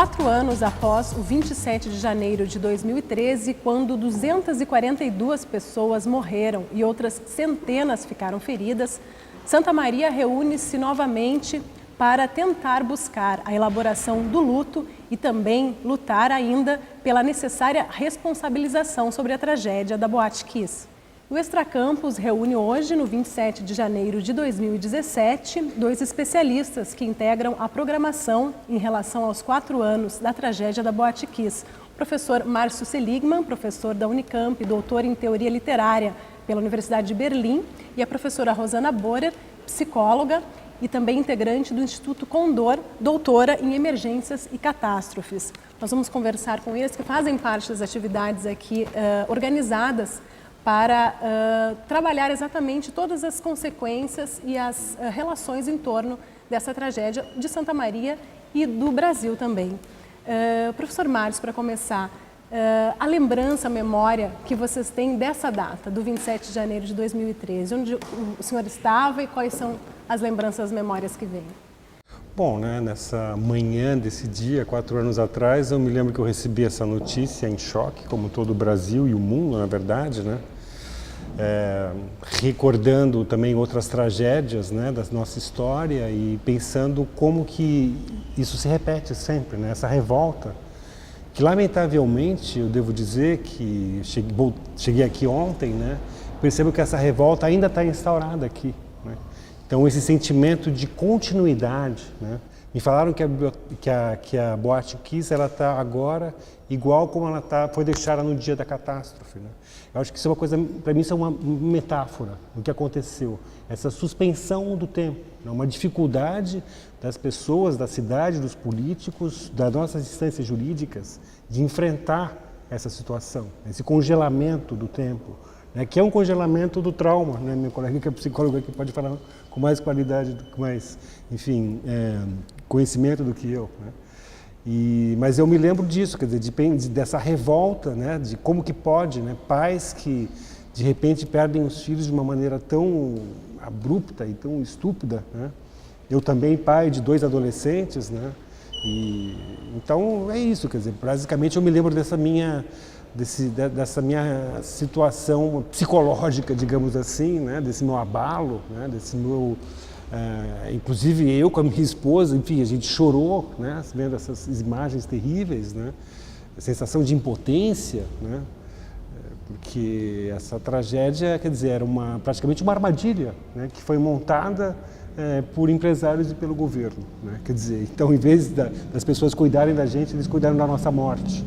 4 anos após o 27 de janeiro de 2013, quando 242 pessoas morreram e outras centenas ficaram feridas, Santa Maria reúne-se novamente para tentar buscar a elaboração do luto e também lutar ainda pela necessária responsabilização sobre a tragédia da Boate Kiss. O Extracampus reúne hoje, no 27 de janeiro de 2017, 2 especialistas que integram a programação em relação aos 4 anos da tragédia da Boate Kiss. O professor Márcio Seligman, professor da Unicamp, doutor em Teoria Literária pela Universidade de Berlim, e a professora Rosana Borer, psicóloga e também integrante do Instituto Condor, doutora em Emergências e Catástrofes. Nós vamos conversar com eles, que fazem parte das atividades aqui organizadas para trabalhar exatamente todas as consequências e as relações em torno dessa tragédia de Santa Maria e do Brasil também. Professor Márcio, para começar, a lembrança, a memória que vocês têm dessa data, do 27 de janeiro de 2013, onde o senhor estava e quais são as lembranças, as memórias que vêm? Bom, nessa manhã desse dia, 4 anos atrás, eu me lembro que eu recebi essa notícia em choque, como todo o Brasil e o mundo, na verdade, recordando também outras tragédias, da nossa história e pensando como que isso se repete sempre, essa revolta, que lamentavelmente, eu devo dizer que cheguei aqui ontem, percebo que essa revolta ainda está instaurada aqui. Então, esse sentimento de continuidade, Me falaram que a Boate Kiss está agora igual como ela foi deixada no dia da catástrofe. Eu acho que isso é uma coisa, para mim, isso é uma metáfora do que aconteceu. Essa suspensão do tempo, uma dificuldade das pessoas, da cidade, dos políticos, das nossas instâncias jurídicas, de enfrentar essa situação, esse congelamento do tempo. Que é um congelamento do trauma, Minha colega que é psicóloga aqui pode falar com mais qualidade, com mais, conhecimento do que eu. Mas eu me lembro disso, quer dizer, dessa revolta, de como que pode, pais que de repente perdem os filhos de uma maneira tão abrupta e tão estúpida. Eu também pai de 2 adolescentes, então é isso, quer dizer, basicamente eu me lembro dessa minha situação psicológica, digamos assim, desse meu abalo, desse meu... inclusive eu com a minha esposa, a gente chorou, vendo essas imagens terríveis, a sensação de impotência, porque essa tragédia, quer dizer, era praticamente uma armadilha, que foi montada por empresários e pelo governo, quer dizer, então em vez das pessoas cuidarem da gente, eles cuidaram da nossa morte.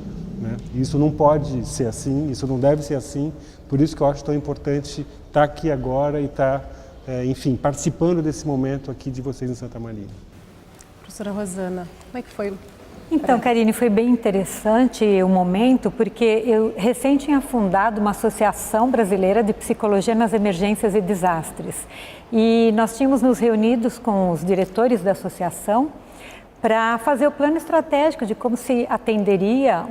Isso não pode ser assim, isso não deve ser assim, por isso que eu acho tão importante estar aqui agora e estar, participando desse momento aqui de vocês em Santa Maria. Professora Rosana, como é que foi? Então, Karine, foi bem interessante o momento, porque eu recém tinha fundado uma associação brasileira de psicologia nas emergências e desastres. E nós tínhamos nos reunidos com os diretores da associação para fazer o plano estratégico de como se atenderia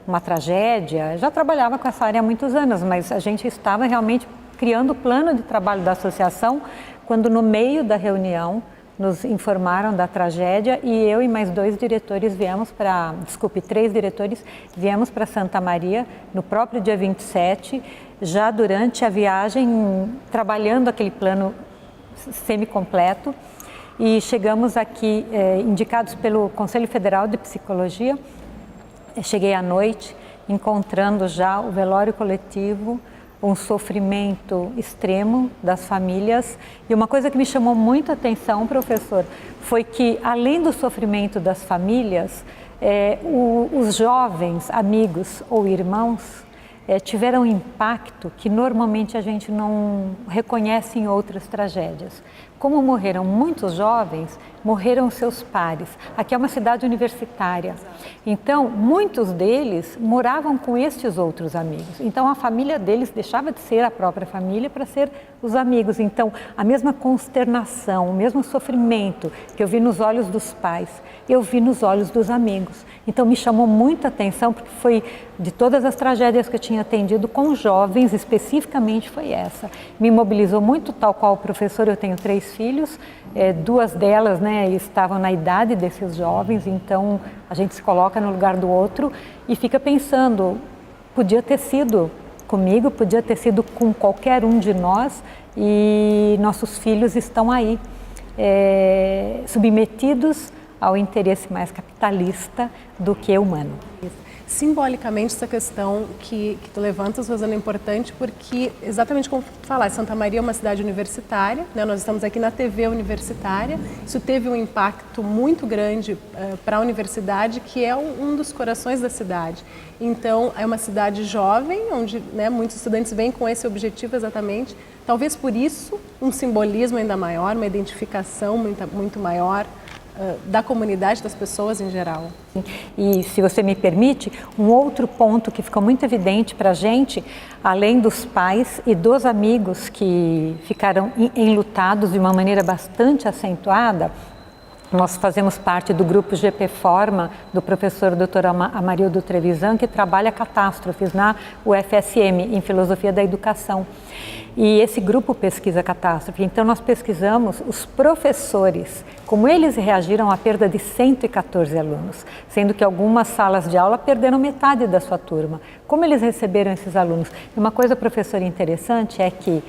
uma tragédia. Eu já trabalhava com essa área há muitos anos, mas a gente estava realmente criando o plano de trabalho da associação quando no meio da reunião nos informaram da tragédia e eu e mais 3 diretores viemos para Santa Maria no próprio dia 27, já durante a viagem, trabalhando aquele plano semi-completo. E chegamos aqui, indicados pelo Conselho Federal de Psicologia. Cheguei à noite, encontrando já o velório coletivo, um sofrimento extremo das famílias. E uma coisa que me chamou muito a atenção, professor, foi que, além do sofrimento das famílias, os jovens, amigos ou irmãos, tiveram um impacto que normalmente a gente não reconhece em outras tragédias. Como morreram muitos jovens, morreram seus pares. Aqui é uma cidade universitária. Então, muitos deles moravam com estes outros amigos. Então, a família deles deixava de ser a própria família para ser os amigos. Então, a mesma consternação, o mesmo sofrimento que eu vi nos olhos dos pais, eu vi nos olhos dos amigos. Então, me chamou muita atenção, porque foi de todas as tragédias que eu tinha atendido com jovens, especificamente foi essa. Me mobilizou muito, tal qual o professor, eu tenho 3 filhos, 2 delas, né, estavam na idade desses jovens, então a gente se coloca no lugar do outro e fica pensando, podia ter sido comigo, podia ter sido com qualquer um de nós, e nossos filhos estão aí, submetidos ao interesse mais capitalista do que humano. Simbolicamente, essa questão que tu levantas, Rosana, é importante porque, exatamente como tu falaste, Santa Maria é uma cidade universitária, né? Nós estamos aqui na TV universitária, isso teve um impacto muito grande para a universidade, que é um dos corações da cidade. Então, é uma cidade jovem, onde, né, muitos estudantes vêm com esse objetivo exatamente, talvez por isso um simbolismo ainda maior, uma identificação muito maior da comunidade, das pessoas em geral. E, se você me permite, um outro ponto que ficou muito evidente para a gente, além dos pais e dos amigos que ficaram enlutados de uma maneira bastante acentuada, nós fazemos parte do grupo GP Forma, do professor Dr. Amarildo Trevisan, que trabalha catástrofes na UFSM, em Filosofia da Educação. E esse grupo pesquisa catástrofe. Então, nós pesquisamos os professores, como eles reagiram à perda de 114 alunos, sendo que algumas salas de aula perderam metade da sua turma. Como eles receberam esses alunos? E uma coisa, professor, interessante é que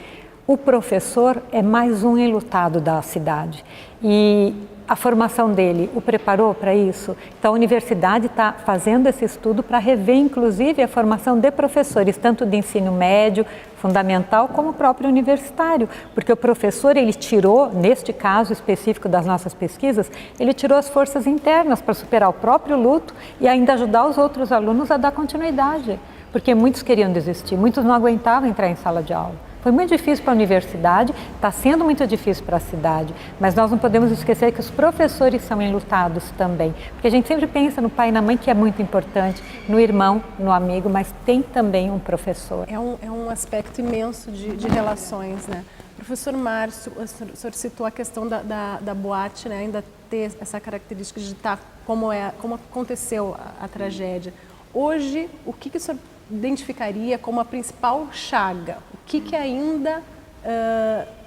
o professor é mais um enlutado da cidade. E a formação dele o preparou para isso? Então, a universidade está fazendo esse estudo para rever, inclusive, a formação de professores, tanto de ensino médio, fundamental, como o próprio universitário. Porque o professor, ele tirou, neste caso específico das nossas pesquisas, ele tirou as forças internas para superar o próprio luto e ainda ajudar os outros alunos a dar continuidade. Porque muitos queriam desistir, muitos não aguentavam entrar em sala de aula. Foi muito difícil para a universidade, está sendo muito difícil para a cidade, mas nós não podemos esquecer que os professores são enlutados também, porque a gente sempre pensa no pai e na mãe, que é muito importante, no irmão, no amigo, mas tem também um professor. É um aspecto imenso de relações, né? Professor Márcio, o senhor citou a questão da boate, né? Ainda ter essa característica de estar como aconteceu a tragédia. Hoje, o que o senhor identificaria como a principal chaga? O que ainda,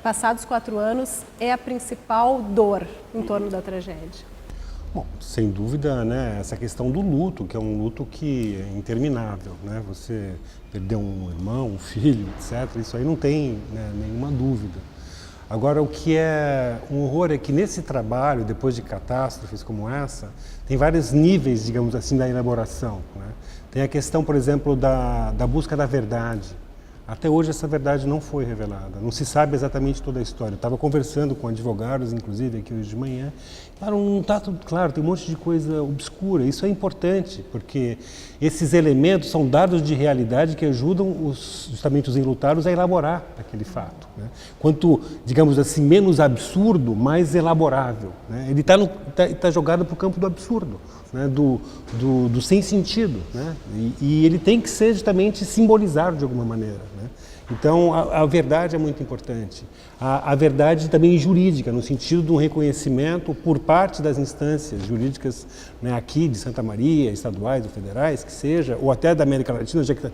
passados 4 anos, é a principal dor em torno da tragédia? Bom, sem dúvida, né, essa questão do luto, que é um luto que é interminável, né? Você perdeu um irmão, um filho, etc. Isso aí não tem, né, nenhuma dúvida. Agora, o que é um horror é que nesse trabalho, depois de catástrofes como essa, tem vários níveis, digamos assim, da elaboração, né? Tem a questão, por exemplo, da busca da verdade. Até hoje essa verdade não foi revelada, não se sabe exatamente toda a história. Eu estava conversando com advogados, inclusive, aqui hoje de manhã. Não está tudo claro, tem um monte de coisa obscura. Isso é importante, porque esses elementos são dados de realidade que ajudam justamente os enlutados a elaborar aquele fato, né? Quanto, digamos assim, menos absurdo, mais elaborável, né? Ele tá jogado para o campo do absurdo, né? do sem sentido, né? E ele tem que ser justamente simbolizado de alguma maneira, né? Então, a verdade é muito importante. A verdade também jurídica, no sentido de um reconhecimento por parte das instâncias jurídicas, né, aqui de Santa Maria, estaduais ou federais, que seja, ou até da América Latina, já que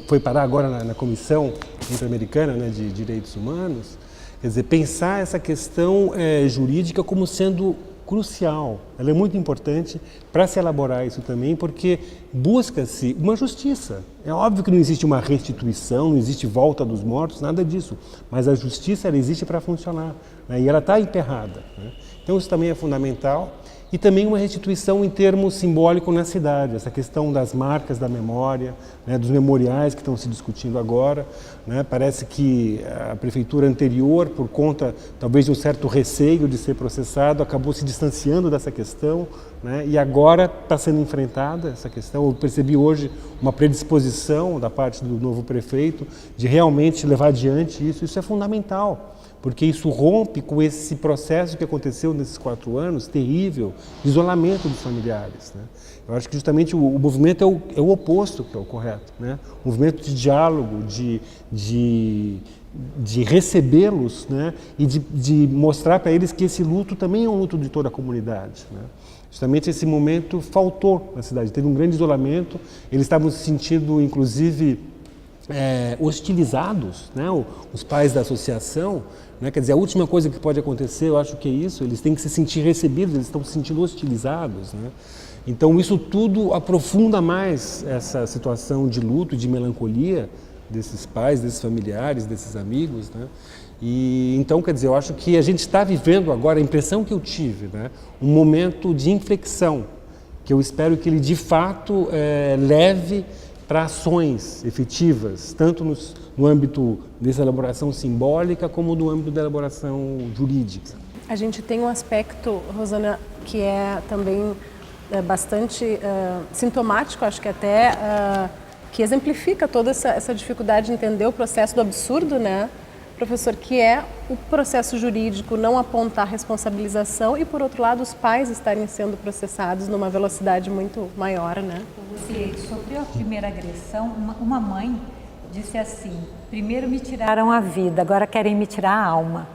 foi parar agora na Comissão Interamericana, né, de Direitos Humanos. Quer dizer, pensar essa questão jurídica como sendo crucial, ela é muito importante para se elaborar isso também, porque busca-se uma justiça. É óbvio que não existe uma restituição, não existe volta dos mortos, nada disso, mas a justiça, ela existe para funcionar, né? E ela está emperrada, né? Então isso também é fundamental. E também uma restituição em termos simbólicos na cidade, essa questão das marcas da memória, né, dos memoriais que estão se discutindo agora, né? Parece que a prefeitura anterior, por conta talvez de um certo receio de ser processado, acabou se distanciando dessa questão, né? E agora está sendo enfrentada essa questão. Eu percebi hoje uma predisposição da parte do novo prefeito de realmente levar adiante isso. Isso é fundamental, porque isso rompe com esse processo que aconteceu nesses 4 anos, terrível, de isolamento dos familiares, né? Eu acho que justamente o movimento é o oposto, que é o correto, né? O movimento de diálogo, de recebê-los, né? E de mostrar para eles que esse luto também é um luto de toda a comunidade, né? Justamente esse momento faltou na cidade, teve um grande isolamento, eles estavam se sentindo, inclusive, hostilizados, né? Os pais da associação, né? Quer dizer, a última coisa que pode acontecer, eu acho que é isso, eles têm que se sentir recebidos, eles estão se sentindo hostilizados, né? Então isso tudo aprofunda mais essa situação de luto, de melancolia desses pais, desses familiares, desses amigos, né? E então, quer dizer, eu acho que a gente está vivendo agora, a impressão que eu tive, né? Um momento de inflexão, que eu espero que ele de fato leve para ações efetivas, tanto no âmbito dessa elaboração simbólica, como no âmbito da elaboração jurídica. A gente tem um aspecto, Rosana, que é também bastante sintomático, acho que até que exemplifica toda essa dificuldade de entender o processo do absurdo, né, professor, que é o processo jurídico não apontar responsabilização e, por outro lado, os pais estarem sendo processados numa velocidade muito maior, né? Você sofreu a primeira agressão, uma mãe disse assim: primeiro me tiraram a vida, agora querem me tirar a alma.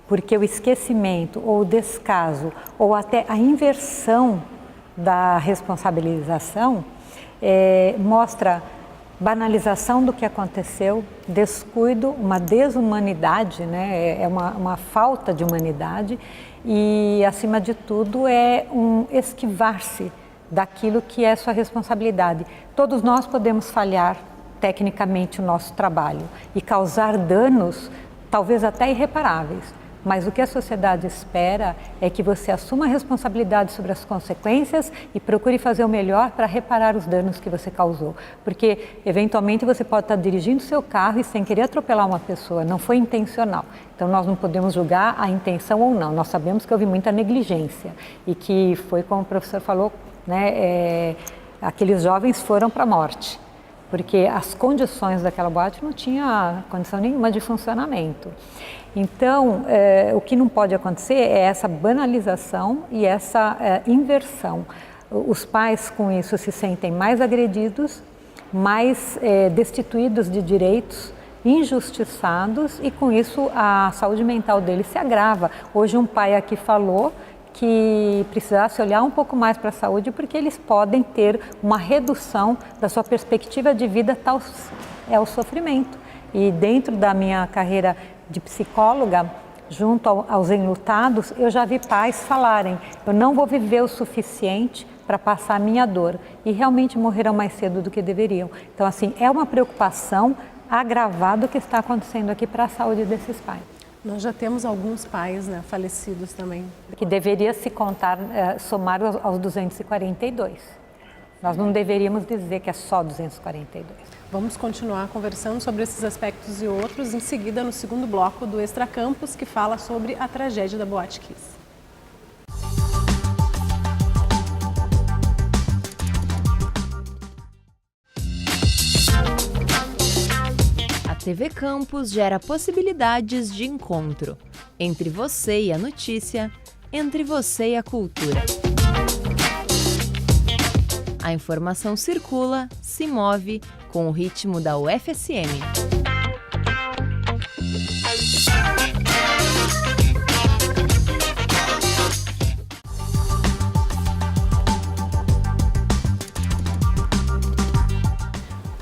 Porque o esquecimento ou o descaso ou até a inversão da responsabilização mostra banalização do que aconteceu, descuido, uma desumanidade, né? É uma falta de humanidade e, acima de tudo, é um esquivar-se daquilo que é sua responsabilidade. Todos nós podemos falhar tecnicamente o nosso trabalho e causar danos, talvez até irreparáveis. Mas o que a sociedade espera é que você assuma a responsabilidade sobre as consequências e procure fazer o melhor para reparar os danos que você causou. Porque, eventualmente, você pode estar dirigindo seu carro e sem querer atropelar uma pessoa, não foi intencional. Então, nós não podemos julgar a intenção ou não. Nós sabemos que houve muita negligência e que foi, como o professor falou, né, aqueles jovens foram para a morte. Porque as condições daquela boate não tinha condição nenhuma de funcionamento. Então, o que não pode acontecer é essa banalização e essa inversão. Os pais, com isso, se sentem mais agredidos, mais destituídos de direitos, injustiçados, e com isso a saúde mental deles se agrava. Hoje um pai aqui falou que precisasse olhar um pouco mais para a saúde, porque eles podem ter uma redução da sua perspectiva de vida, tal é o sofrimento. E dentro da minha carreira de psicóloga, junto aos enlutados, eu já vi pais falarem: eu não vou viver o suficiente para passar a minha dor. E realmente morreram mais cedo do que deveriam. Então, assim, é uma preocupação agravada o que está acontecendo aqui para a saúde desses pais. Nós já temos alguns pais, né, falecidos também. Que deveria se contar, somar aos 242. Nós não deveríamos dizer que é só 242. Vamos continuar conversando sobre esses aspectos e outros em seguida no segundo bloco do Extra Campus, que fala sobre a tragédia da Boate Kiss. A TV Campus gera possibilidades de encontro entre você e a notícia, entre você e a cultura. A informação circula, se move com o ritmo da UFSM.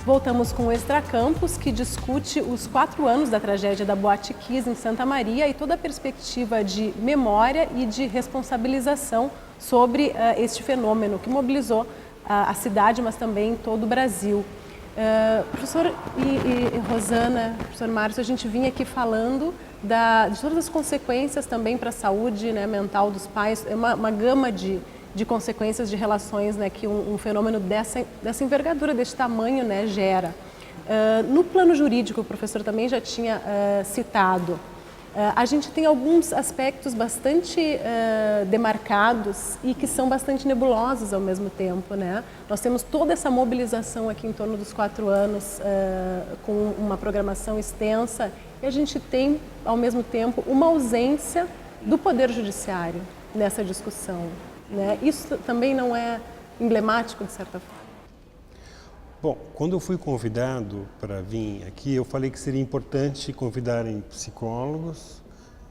Voltamos com o Extra Campus, que discute os 4 anos da tragédia da Boate Kiss em Santa Maria e toda a perspectiva de memória e de responsabilização sobre este fenômeno que mobilizou a cidade, mas também todo o Brasil. Professor e Rosana, professor Márcio, a gente vinha aqui falando de todas as consequências também para a saúde, né, mental dos pais, é uma gama de consequências de relações, né, que um fenômeno dessa envergadura, desse tamanho, né, gera. No plano jurídico, o professor também já tinha citado, a gente tem alguns aspectos bastante demarcados e que são bastante nebulosos ao mesmo tempo, né? Nós temos toda essa mobilização aqui em torno dos 4 anos, com uma programação extensa, e a gente tem, ao mesmo tempo, uma ausência do Poder Judiciário nessa discussão, né? Isso também não é emblemático, de certa forma? Bom, quando eu fui convidado para vir aqui, eu falei que seria importante convidarem psicólogos,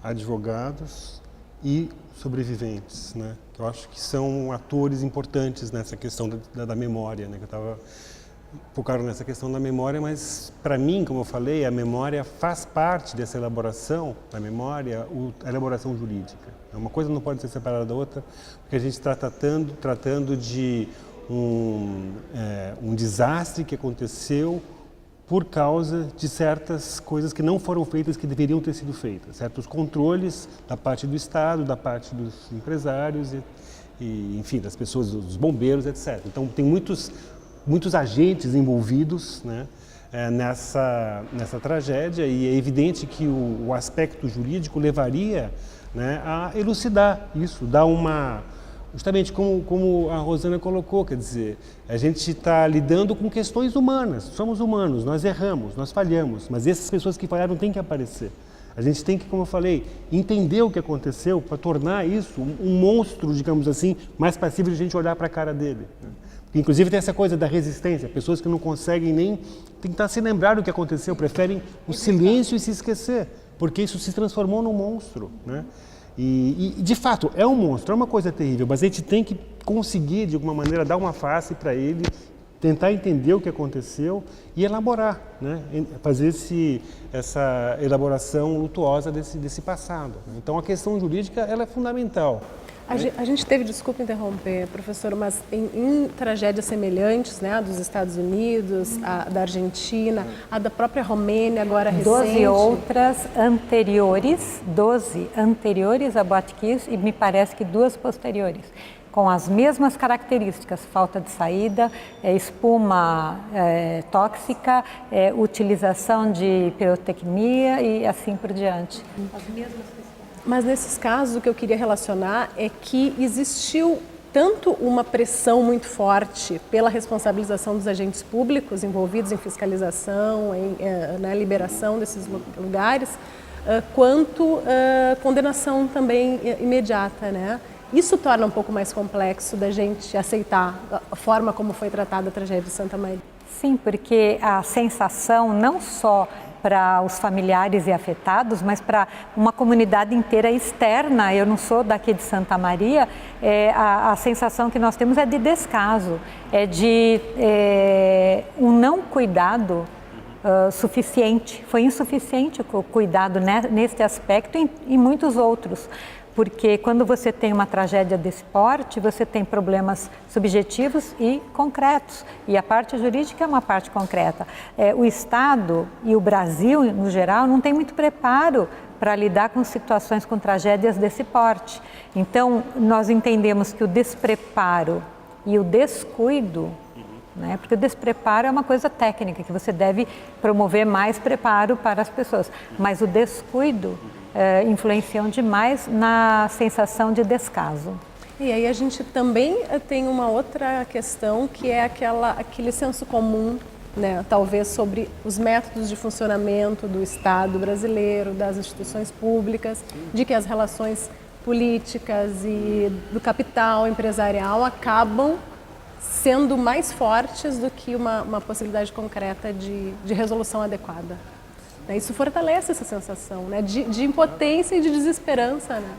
advogados e sobreviventes, né? Que eu acho que são atores importantes nessa questão da memória, né? Que eu estava focaram nessa questão da memória, mas para mim, como eu falei, a memória faz parte dessa elaboração da memória, a elaboração jurídica. Uma coisa não pode ser separada da outra, porque a gente está tratando de um desastre que aconteceu por causa de certas coisas que não foram feitas, que deveriam ter sido feitas, certos controles da parte do Estado, da parte dos empresários e enfim, das pessoas, dos bombeiros, etc. Então tem muitos agentes envolvidos, né, nessa tragédia, e é evidente que o aspecto jurídico levaria, né, a elucidar isso, dar justamente como a Rosana colocou, quer dizer, a gente está lidando com questões humanas, somos humanos, nós erramos, nós falhamos, mas essas pessoas que falharam têm que aparecer. A gente tem que, como eu falei, entender o que aconteceu para tornar isso um monstro, digamos assim, mais passível de a gente olhar para a cara dele. Inclusive tem essa coisa da resistência, pessoas que não conseguem nem tentar se lembrar do que aconteceu, preferem o silêncio e se esquecer, porque isso se transformou num monstro, né? E de fato é um monstro, é uma coisa terrível, mas a gente tem que conseguir de alguma maneira dar uma face para ele, tentar entender o que aconteceu e elaborar, né? Fazer essa elaboração lutuosa desse passado. Então a questão jurídica ela é fundamental. A gente teve, desculpa interromper, professor, mas em tragédias semelhantes, né, a dos Estados Unidos, a da Argentina, a da própria Romênia, agora recente. 12 outras anteriores, 12 anteriores a Botkiss e me parece que 2 posteriores, com as mesmas características, falta de saída, espuma tóxica, utilização de pirotecnia e assim por diante. As mesmas questões. Mas nesses casos, o que eu queria relacionar é que existiu tanto uma pressão muito forte pela responsabilização dos agentes públicos envolvidos em fiscalização, na liberação desses lugares, quanto condenação também imediata, né? Isso torna um pouco mais complexo da gente aceitar a forma como foi tratada a tragédia de Santa Maria. Sim, porque a sensação não só para os familiares e afetados, mas para uma comunidade inteira externa. Eu não sou daqui de Santa Maria, a sensação que nós temos é de descaso, é de um não cuidado suficiente. Foi insuficiente o cuidado neste aspecto e em muitos outros. Porque quando você tem uma tragédia desse porte, você tem problemas subjetivos e concretos. E a parte jurídica é uma parte concreta. O Estado e o Brasil, no geral, não tem muito preparo para lidar com situações, com tragédias desse porte. Então, nós entendemos que o despreparo e o descuido, né, porque o despreparo é uma coisa técnica, que você deve promover mais preparo para as pessoas, mas o descuido influenciam demais na sensação de descaso. E aí a gente também tem uma outra questão que é aquele senso comum, né, talvez sobre os métodos de funcionamento do Estado brasileiro, das instituições públicas, de que as relações políticas e do capital empresarial acabam sendo mais fortes do que uma possibilidade concreta de resolução adequada. Isso fortalece essa sensação, né, de impotência e de desesperança, né?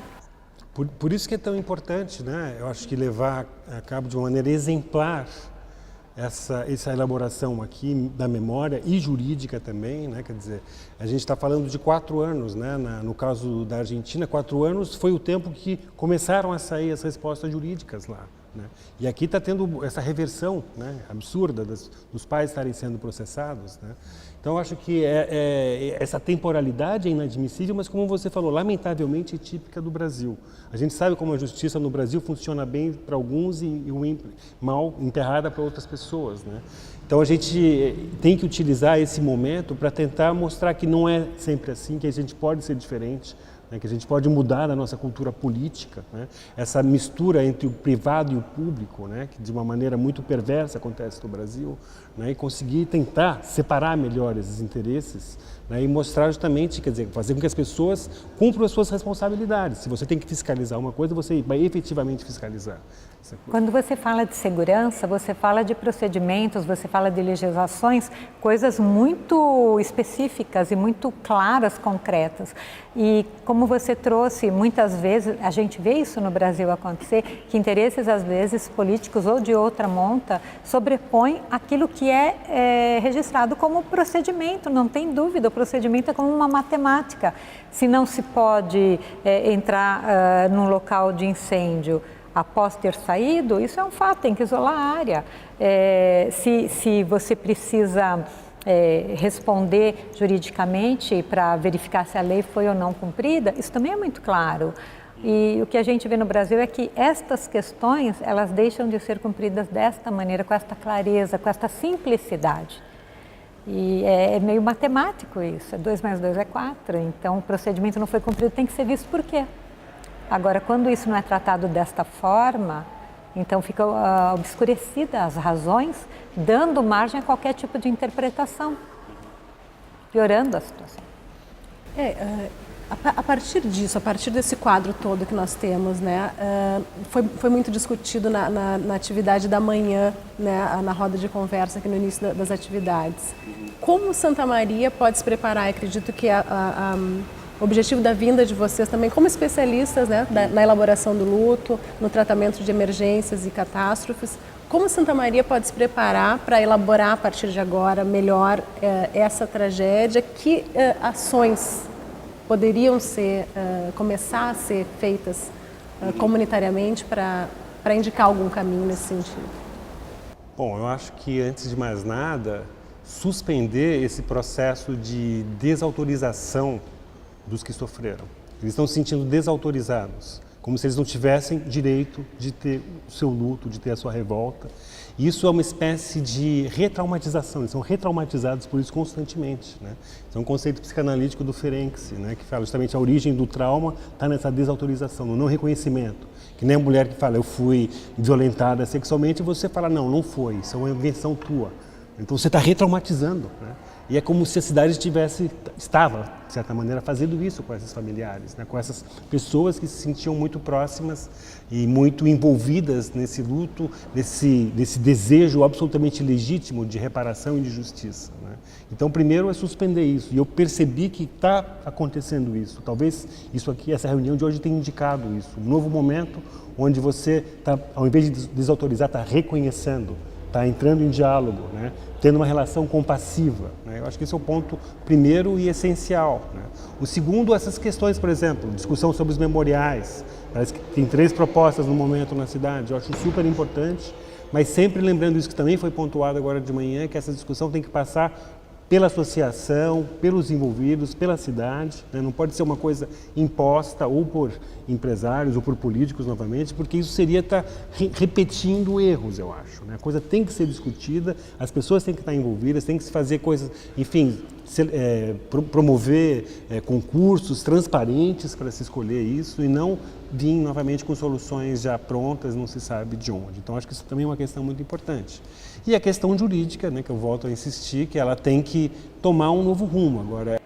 Por isso que é tão importante, né? Eu acho que levar a cabo de uma maneira exemplar essa elaboração aqui da memória e jurídica também, né? Quer dizer, a gente está falando de 4 anos, né? No caso da Argentina, 4 anos foi o tempo que começaram a sair as respostas jurídicas lá, né? E aqui está tendo essa reversão, né, absurda dos pais estarem sendo processados, né? Então, eu acho que essa temporalidade é inadmissível, mas como você falou, lamentavelmente é típica do Brasil. A gente sabe como a justiça no Brasil funciona bem para alguns e mal enterrada para outras pessoas, né? Então, a gente tem que utilizar esse momento para tentar mostrar que não é sempre assim, que a gente pode ser diferente, né, que a gente pode mudar a nossa cultura política, né? Essa mistura entre o privado e o público, né, que de uma maneira muito perversa acontece no Brasil, né, e conseguir tentar separar melhor esses interesses, né, e mostrar justamente, quer dizer, fazer com que as pessoas cumpram as suas responsabilidades. Se você tem que fiscalizar uma coisa, você vai efetivamente fiscalizar. Quando você fala de segurança, você fala de procedimentos, você fala de legislações, coisas muito específicas e muito claras, concretas. E como você trouxe, muitas vezes, a gente vê isso no Brasil acontecer, que interesses, às vezes, políticos ou de outra monta, sobrepõem aquilo que é registrado como procedimento, não tem dúvida, o procedimento é como uma matemática. Se não se pode entrar num local de incêndio após ter saído, isso é um fato, tem que isolar a área. Se você precisa responder juridicamente para verificar se a lei foi ou não cumprida, isso também é muito claro. E o que a gente vê no Brasil é que estas questões, elas deixam de ser cumpridas desta maneira, com esta clareza, com esta simplicidade. E é meio matemático isso, 2 mais 2 é 4, então o procedimento não foi cumprido, tem que ser visto por quê? Agora, quando isso não é tratado desta forma, então fica obscurecida as razões, dando margem a qualquer tipo de interpretação, piorando a situação. A partir disso, a partir desse quadro todo que nós temos, né, foi muito discutido na atividade da manhã, né, na roda de conversa aqui no início das atividades. Como Santa Maria pode se preparar? Eu acredito que o objetivo da vinda de vocês também, como especialistas, né, na elaboração do luto, no tratamento de emergências e catástrofes, como Santa Maria pode se preparar para elaborar a partir de agora melhor essa tragédia? Que ações poderiam começar a ser feitas comunitariamente para indicar algum caminho nesse sentido? Bom, eu acho que antes de mais nada, suspender esse processo de desautorização dos que sofreram. Eles estão se sentindo desautorizados, como se eles não tivessem direito de ter o seu luto, de ter a sua revolta. E isso é uma espécie de retraumatização, eles são retraumatizados por isso constantemente, né? Isso é um conceito psicanalítico do Ferenczi, né, que fala justamente a origem do trauma está nessa desautorização, no não reconhecimento. Que nem a mulher que fala, eu fui violentada sexualmente, e você fala, não foi, isso é uma invenção tua. Então você está retraumatizando, né? E é como se a cidade estava, de certa maneira, fazendo isso com esses familiares, né? Com essas pessoas que se sentiam muito próximas e muito envolvidas nesse luto, nesse desejo absolutamente legítimo de reparação e de justiça, né? Então, primeiro é suspender isso. E eu percebi que está acontecendo isso. Talvez isso aqui, essa reunião de hoje tenha indicado isso. Um novo momento onde você está, ao invés de desautorizar, está reconhecendo, está entrando em diálogo, né? Tendo uma relação compassiva, né? Eu acho que esse é o ponto primeiro e essencial, né? O segundo, essas questões, por exemplo, discussão sobre os memoriais. Parece que tem 3 propostas no momento na cidade, eu acho super importante, mas sempre lembrando isso que também foi pontuado agora de manhã, que essa discussão tem que passar pela associação, pelos envolvidos, pela cidade, né? Não pode ser uma coisa imposta ou por empresários ou por políticos novamente, porque isso seria estar repetindo erros, eu acho, né? A coisa tem que ser discutida, as pessoas têm que estar envolvidas, tem que se fazer coisas, enfim, promover concursos transparentes para se escolher isso e não vir novamente com soluções já prontas, não se sabe de onde. Então, acho que isso também é uma questão muito importante. E a questão jurídica, né, que eu volto a insistir, que ela tem que tomar um novo rumo. Agora,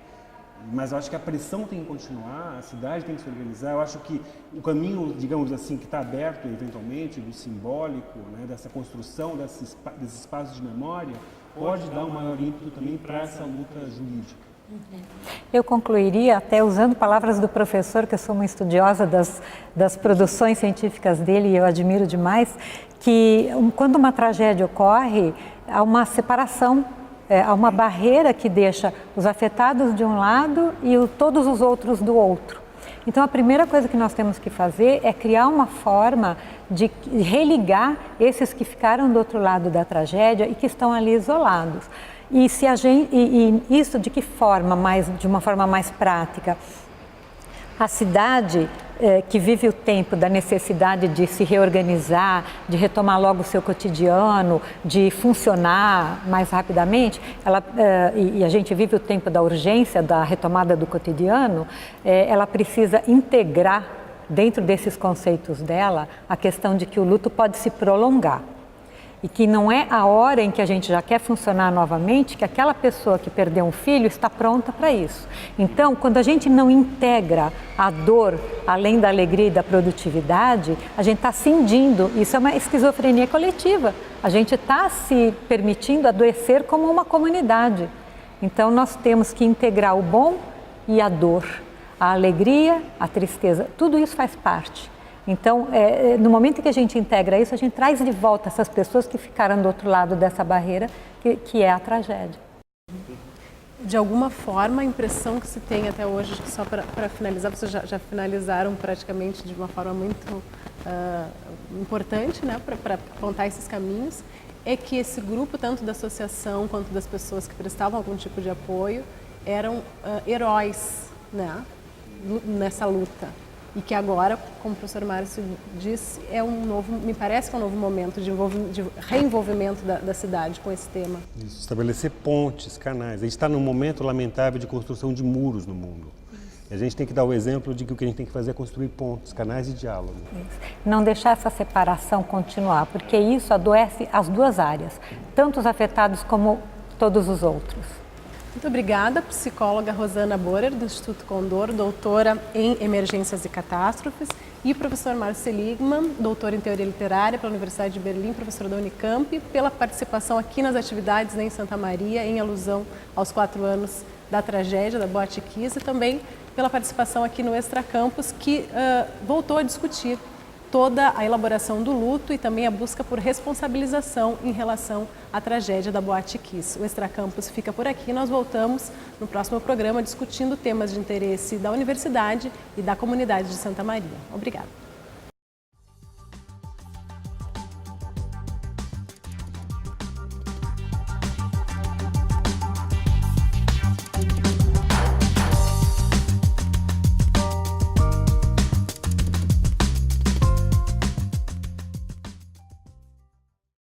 mas eu acho que a pressão tem que continuar, a cidade tem que se organizar. Eu acho que o caminho, digamos assim, que está aberto eventualmente, do simbólico, né, dessa construção desses espaços de memória, pode dar um maior ímpeto também para essa luta jurídica. Eu concluiria até usando palavras do professor, que eu sou uma estudiosa das produções científicas dele e eu admiro demais, que quando uma tragédia ocorre, há uma separação, há uma barreira que deixa os afetados de um lado e todos os outros do outro. Então, a primeira coisa que nós temos que fazer é criar uma forma de religar esses que ficaram do outro lado da tragédia e que estão ali isolados. E isso de que forma, de uma forma mais prática? A cidade que vive o tempo da necessidade de se reorganizar, de retomar logo o seu cotidiano, de funcionar mais rapidamente, e a gente vive o tempo da urgência, da retomada do cotidiano, ela precisa integrar dentro desses conceitos dela a questão de que o luto pode se prolongar. e que não é a hora em que a gente já quer funcionar novamente que aquela pessoa que perdeu um filho está pronta para isso. Então, quando a gente não integra a dor, além da alegria e da produtividade, a gente está cindindo. Isso é uma esquizofrenia coletiva. A gente está se permitindo adoecer como uma comunidade. Então, nós temos que integrar o bom e a dor, a alegria, a tristeza, tudo isso faz parte. Então, no momento que a gente integra isso, a gente traz de volta essas pessoas que ficaram do outro lado dessa barreira, que é a tragédia. De alguma forma, a impressão que se tem até hoje, acho que só para finalizar, vocês já finalizaram praticamente de uma forma muito importante, né, para apontar esses caminhos, é que esse grupo, tanto da associação quanto das pessoas que prestavam algum tipo de apoio, eram heróis, né, nessa luta. E que agora, como o professor Márcio disse, me parece que é um novo momento de reenvolvimento da cidade com esse tema. Isso, estabelecer pontes, canais. A gente está num momento lamentável de construção de muros no mundo. E a gente tem que dar o exemplo de que o que a gente tem que fazer é construir pontes, canais de diálogo. Não deixar essa separação continuar, porque isso adoece as duas áreas, tanto os afetados como todos os outros. Muito obrigada, psicóloga Rosana Borer, do Instituto Condor, doutora em Emergências e Catástrofes, e o professor Márcio Seligman, doutor em Teoria Literária pela Universidade de Berlim, professor da Unicamp, pela participação aqui nas atividades, né, em Santa Maria, em alusão aos 4 anos da tragédia da Boate Kiss, e também pela participação aqui no Extra Campus, que voltou a discutir toda a elaboração do luto e também a busca por responsabilização em relação à tragédia da Boate Kiss. O Extra Campus fica por aqui. Nós voltamos no próximo programa discutindo temas de interesse da universidade e da comunidade de Santa Maria. Obrigada.